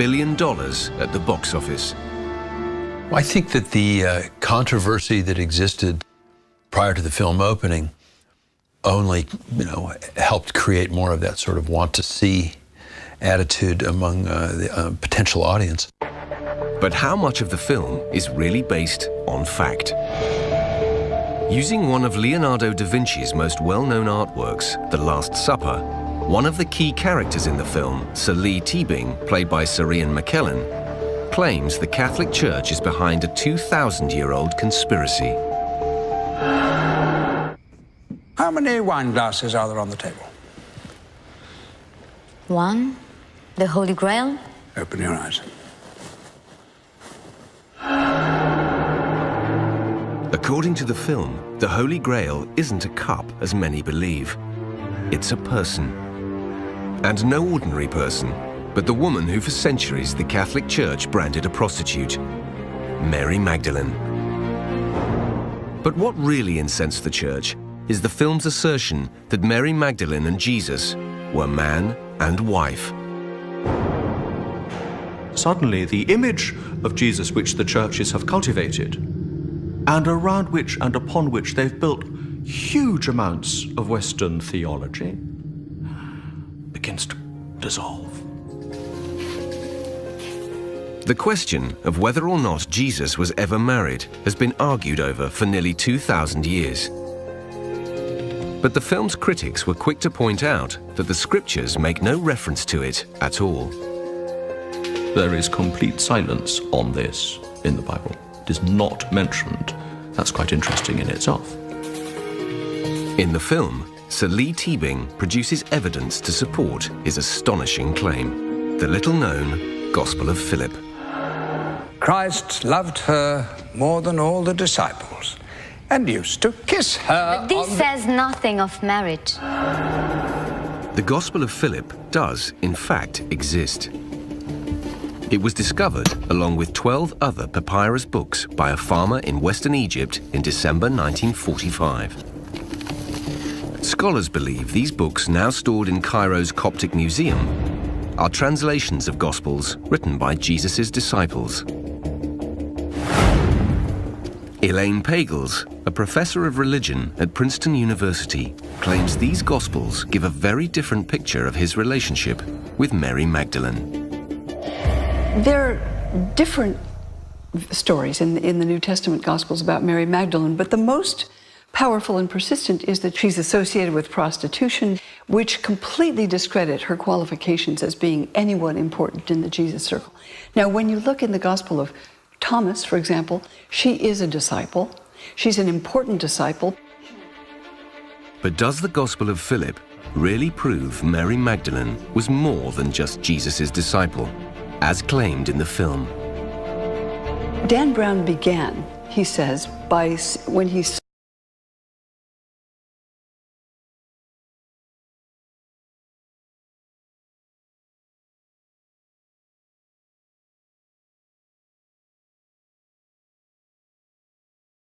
billion at the box office. I think that the controversy that existed prior to the film opening only, helped create more of that sort of want-to-see attitude among the potential audience. But how much of the film is really based on fact? Using one of Leonardo da Vinci's most well-known artworks, The Last Supper, one of the key characters in the film, Sir Lee Teabing, played by Sir Ian McKellen, claims the Catholic Church is behind a 2,000-year-old conspiracy. How many wine glasses are there on the table? One. The Holy Grail. Open your eyes. According to the film, the Holy Grail isn't a cup, as many believe. It's a person. And no ordinary person, but the woman who for centuries the Catholic Church branded a prostitute, Mary Magdalene. But what really incensed the Church is the film's assertion that Mary Magdalene and Jesus were man and wife. Suddenly, the image of Jesus which the churches have cultivated, and around which and upon which they've built huge amounts of Western theology, begins to dissolve. The question of whether or not Jesus was ever married has been argued over for nearly 2,000 years. But the film's critics were quick to point out that the scriptures make no reference to it at all. There is complete silence on this in the Bible. It is not mentioned. That's quite interesting in itself. In the film, Sir Lee Teabing produces evidence to support his astonishing claim, the little-known Gospel of Philip. Christ loved her more than all the disciples and used to kiss her. But this says nothing of marriage. The Gospel of Philip does, in fact, exist. It was discovered along with 12 other papyrus books by a farmer in Western Egypt in December 1945. Scholars believe these books, now stored in Cairo's Coptic Museum, are translations of Gospels written by Jesus' disciples. Elaine Pagels, a professor of religion at Princeton University, claims these Gospels give a very different picture of his relationship with Mary Magdalene. There are different stories in the New Testament Gospels about Mary Magdalene, but the most powerful and persistent is that she's associated with prostitution, which completely discredit her qualifications as being anyone important in the Jesus circle. Now, when you look in the Gospel of Thomas, for example, she is a disciple. She's an important disciple. But does the Gospel of Philip really prove Mary Magdalene was more than just Jesus' disciple, as claimed in the film? Dan Brown began, he says, when he